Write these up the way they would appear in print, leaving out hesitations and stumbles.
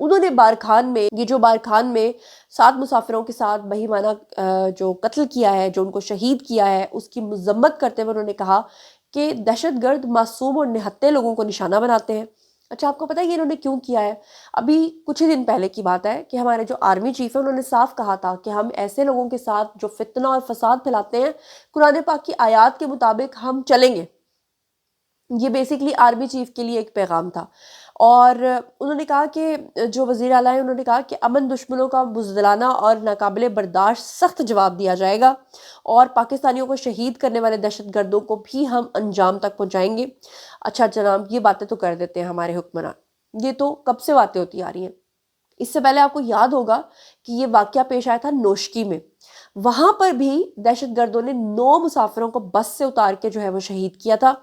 انہوں نے بارکھان میں جو بارکھان میں 7 مسافروں کے ساتھ بہیمانہ جو قتل کیا ہے، جو ان کو شہید کیا ہے، اس کی مذمت کرتے ہوئے انہوں نے کہا کہ دہشت گرد معصوم اور نہتے لوگوں کو نشانہ بناتے ہیں۔ اچھا، آپ کو پتہ ہے یہ انہوں نے کیوں کیا ہے؟ ابھی کچھ ہی دن پہلے کی بات ہے کہ ہمارے جو آرمی چیف ہے انہوں نے صاف کہا تھا کہ ہم ایسے لوگوں کے ساتھ جو فتنہ اور فساد پھیلاتے ہیں، قرآن پاک کی آیات کے مطابق ہم چلیں گے۔ یہ بیسیکلی آرمی چیف کے لیے ایک پیغام تھا، اور انہوں نے کہا کہ جو وزیر اعلیٰ ہیں انہوں نے کہا کہ امن دشمنوں کا بزدلانہ اور ناقابل برداشت سخت جواب دیا جائے گا، اور پاکستانیوں کو شہید کرنے والے دہشت گردوں کو بھی ہم انجام تک پہنچائیں گے۔ اچھا جناب، یہ باتیں تو کر دیتے ہیں ہمارے حکمران، یہ تو کب سے باتیں ہوتی آ رہی ہیں۔ اس سے پہلے آپ کو یاد ہوگا کہ یہ واقعہ پیش آیا تھا نوشکی میں، وہاں پر بھی دہشت گردوں نے 9 مسافروں کو بس سے اتار کے جو ہے وہ شہید کیا تھا،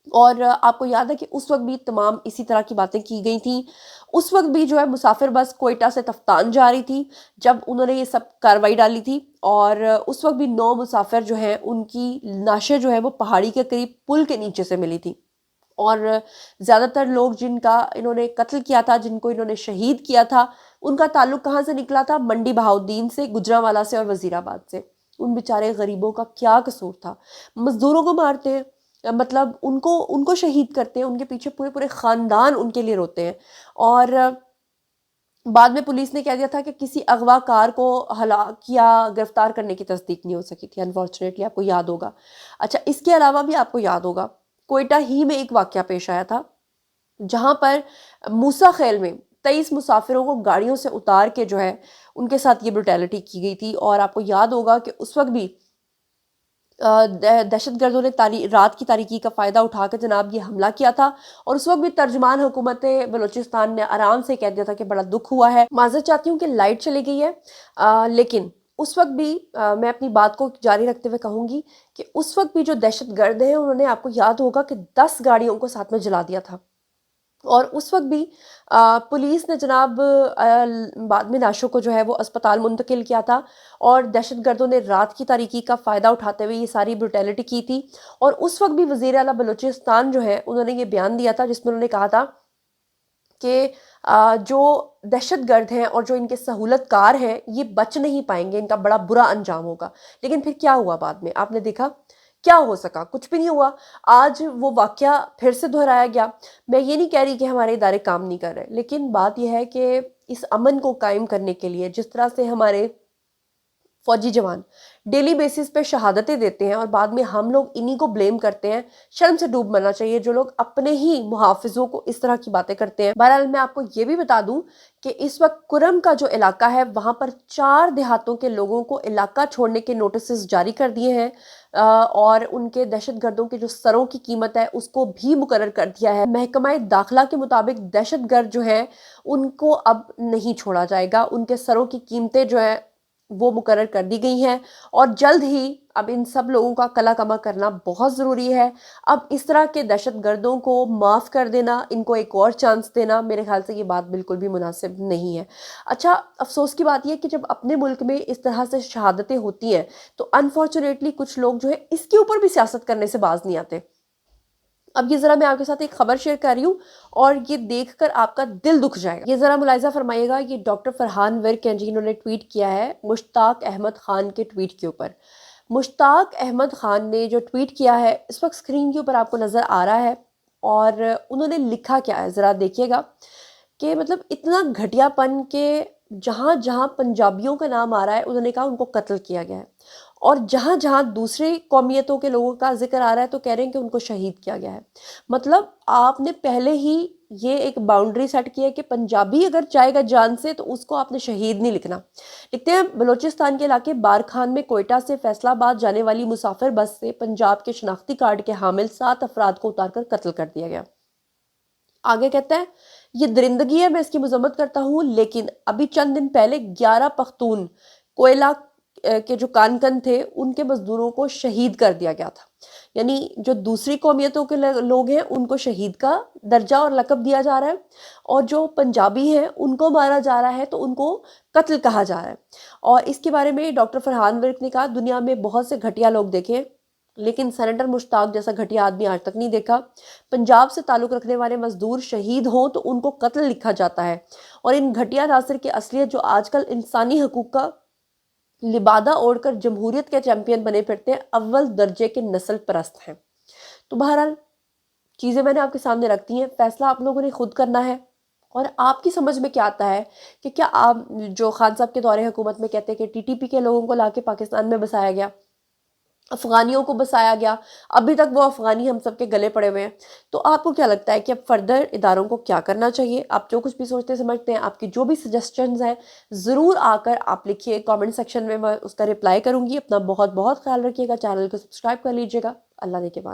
اور آپ کو یاد ہے کہ اس وقت بھی تمام اسی طرح کی باتیں کی گئی تھیں۔ اس وقت بھی جو ہے مسافر بس کوئٹہ سے تفتان جا رہی تھی جب انہوں نے یہ سب کارروائی ڈالی تھی، اور اس وقت بھی 9 مسافر جو ہیں ان کی لاشیں جو ہے وہ پہاڑی کے قریب پل کے نیچے سے ملی تھی، اور زیادہ تر لوگ جن کا انہوں نے قتل کیا تھا، جن کو انہوں نے شہید کیا تھا، ان کا تعلق کہاں سے نکلا تھا؟ منڈی بہاؤالدین سے، گجرانوالہ سے اور وزیر آباد سے۔ ان بیچارے غریبوں کا کیا قصور تھا؟ مزدوروں کو مارتے ہیں، مطلب ان کو شہید کرتے ہیں، ان کے پیچھے پورے پورے خاندان ان کے لیے روتے ہیں، اور بعد میں پولیس نے کہہ دیا تھا کہ کسی اغوا کار کو ہلاک یا گرفتار کرنے کی تصدیق نہیں ہو سکی تھی، انفارچونیٹلی، آپ کو یاد ہوگا۔ اچھا، اس کے علاوہ بھی آپ کو یاد ہوگا کوئٹہ ہی میں ایک واقعہ پیش آیا تھا جہاں پر موسیٰ خیل میں 23 مسافروں کو گاڑیوں سے اتار کے جو ہے ان کے ساتھ یہ بروٹیلٹی کی گئی تھی، اور آپ کو یاد ہوگا کہ اس وقت بھی دہشت گردوں نے رات کی تاریکی کا فائدہ اٹھا کر جناب یہ حملہ کیا تھا، اور اس وقت بھی ترجمان حکومت بلوچستان نے آرام سے کہہ دیا تھا کہ بڑا دکھ ہوا ہے۔ معذرت چاہتی ہوں کہ لائٹ چلی گئی ہے، لیکن اس وقت بھی میں اپنی بات کو جاری رکھتے ہوئے کہوں گی کہ اس وقت بھی جو دہشت گرد ہیں انہوں نے، آپ کو یاد ہوگا کہ 10 گاڑیوں کو ساتھ میں جلا دیا تھا، اور اس وقت بھی پولیس نے جناب بعد میں لاشوں کو جو ہے وہ اسپتال منتقل کیا تھا، اور دہشت گردوں نے رات کی تاریکی کا فائدہ اٹھاتے ہوئے یہ ساری بروٹیلٹی کی تھی۔ اور اس وقت بھی وزیر اعلیٰ بلوچستان جو ہے انہوں نے یہ بیان دیا تھا جس میں انہوں نے کہا تھا کہ جو دہشت گرد ہیں اور جو ان کے سہولت کار ہیں یہ بچ نہیں پائیں گے، ان کا بڑا برا انجام ہوگا۔ لیکن پھر کیا ہوا بعد میں؟ آپ نے دیکھا کیا ہو سکا؟ کچھ بھی نہیں ہوا۔ آج وہ واقعہ پھر سے دہرایا گیا۔ میں یہ نہیں کہہ رہی کہ ہمارے ادارے کام نہیں کر رہے، لیکن بات یہ ہے کہ اس امن کو قائم کرنے کے لیے جس طرح سے ہمارے فوجی جوان ڈیلی بیسس پہ شہادتیں دیتے ہیں اور بعد میں ہم لوگ انہی کو بلیم کرتے ہیں، شرم سے ڈوب مرنا چاہیے جو لوگ اپنے ہی محافظوں کو اس طرح کی باتیں کرتے ہیں۔ بہرحال میں آپ کو یہ بھی بتا دوں کہ اس وقت کرم کا جو علاقہ ہے وہاں پر 4 دیہاتوں کے لوگوں کو علاقہ چھوڑنے کے نوٹسز جاری کر دیے ہیں، اور ان کے دہشت گردوں کے جو سروں کی قیمت ہے اس کو بھی مقرر کر دیا ہے۔ محکمہ داخلہ کے مطابق دہشت گرد جو ہیں ان کو اب نہیں چھوڑا جائے گا، ان کے سروں کی قیمتیں جو ہیں وہ مقرر کر دی گئی ہیں، اور جلد ہی اب ان سب لوگوں کا کلا کما کرنا بہت ضروری ہے۔ اب اس طرح کے دہشت گردوں کو معاف کر دینا، ان کو ایک اور چانس دینا، میرے خیال سے یہ بات بالکل بھی مناسب نہیں ہے۔ اچھا، افسوس کی بات یہ ہے کہ جب اپنے ملک میں اس طرح سے شہادتیں ہوتی ہیں تو انفارچونیٹلی کچھ لوگ جو ہے اس کے اوپر بھی سیاست کرنے سے باز نہیں آتے۔ اب یہ ذرا میں آپ کے ساتھ ایک خبر شیئر کر رہی ہوں اور یہ دیکھ کر آپ کا دل دکھ جائے گا۔ یہ ذرا ملاحظہ فرمائیے گا، یہ ڈاکٹر فرحان ورک ہیں جی، انہوں نے ٹویٹ کیا ہے مشتاق احمد خان کے ٹویٹ کے اوپر۔ مشتاق احمد خان نے جو ٹویٹ کیا ہے اس وقت اسکرین کے اوپر آپ کو نظر آ رہا ہے، اور انہوں نے لکھا کیا ہے ذرا دیکھیے گا کہ مطلب اتنا گھٹیا پن کہ جہاں جہاں پنجابیوں کا نام آ رہا ہے انہوں نے کہا ان کو قتل کیا گیا ہے، اور جہاں جہاں دوسرے قومیتوں کے لوگوں کا ذکر آ رہا ہے تو کہہ رہے ہیں کہ ان کو شہید کیا گیا ہے۔ مطلب آپ نے پہلے ہی یہ ایک باؤنڈری سیٹ کی ہے کہ پنجابی اگر جائے گا جان سے تو اس کو آپ نے شہید نہیں لکھنا۔ لکھتے ہیں بلوچستان کے علاقے بارکھان میں کوئٹہ سے فیصل آباد جانے والی مسافر بس سے پنجاب کے شناختی کارڈ کے حامل 7 افراد کو اتار کر قتل کر دیا گیا۔ آگے کہتا ہے یہ درندگی ہے، میں اس کی مذمت کرتا ہوں، لیکن ابھی چند دن پہلے 11 پختون کوئلہ کے جو کانکن تھے ان کے مزدوروں کو شہید کر دیا گیا تھا۔ یعنی جو دوسری قومیتوں کے لوگ ہیں ان کو شہید کا درجہ اور لقب دیا جا رہا ہے، اور جو پنجابی ہیں ان کو مارا جا رہا ہے تو ان کو قتل کہا جا رہا ہے۔ اور اس کے بارے میں ڈاکٹر فرحان ورک نے کہا دنیا میں بہت سے گھٹیا لوگ دیکھیں لیکن سینیٹر مشتاق جیسا گھٹیا آدمی آج تک نہیں دیکھا۔ پنجاب سے تعلق رکھنے والے مزدور شہید ہوں تو ان کو قتل لکھا جاتا ہے، اور ان گھٹیا عناصر کی اصلیت جو آج کل انسانی حقوق کا لبادہ اوڑھ کر جمہوریت کے چیمپئن بنے پھرتے ہیں، اول درجے کے نسل پرست ہیں۔ تو بہرحال چیزیں میں نے آپ کے سامنے رکھتی ہیں، فیصلہ آپ لوگوں نے خود کرنا ہے، اور آپ کی سمجھ میں کیا آتا ہے کہ کیا آپ جو خان صاحب کے دور حکومت میں کہتے ہیں کہ ٹی ٹی پی کے لوگوں کو لا کے پاکستان میں بسایا گیا، افغانیوں کو بسایا گیا، ابھی تک وہ افغانی ہم سب کے گلے پڑے ہوئے ہیں، تو آپ کو کیا لگتا ہے کہ اب فردر اداروں کو کیا کرنا چاہیے؟ آپ جو کچھ بھی سوچتے سمجھتے ہیں، آپ کی جو بھی سجیسٹنز ہیں، ضرور آ کر آپ لکھیے کامنٹ سیکشن میں اس کا رپلائی کروں گی۔ اپنا بہت بہت خیال رکھیے گا، چینل کو سبسکرائب کر لیجیے گا۔ اللہ نے کے بعد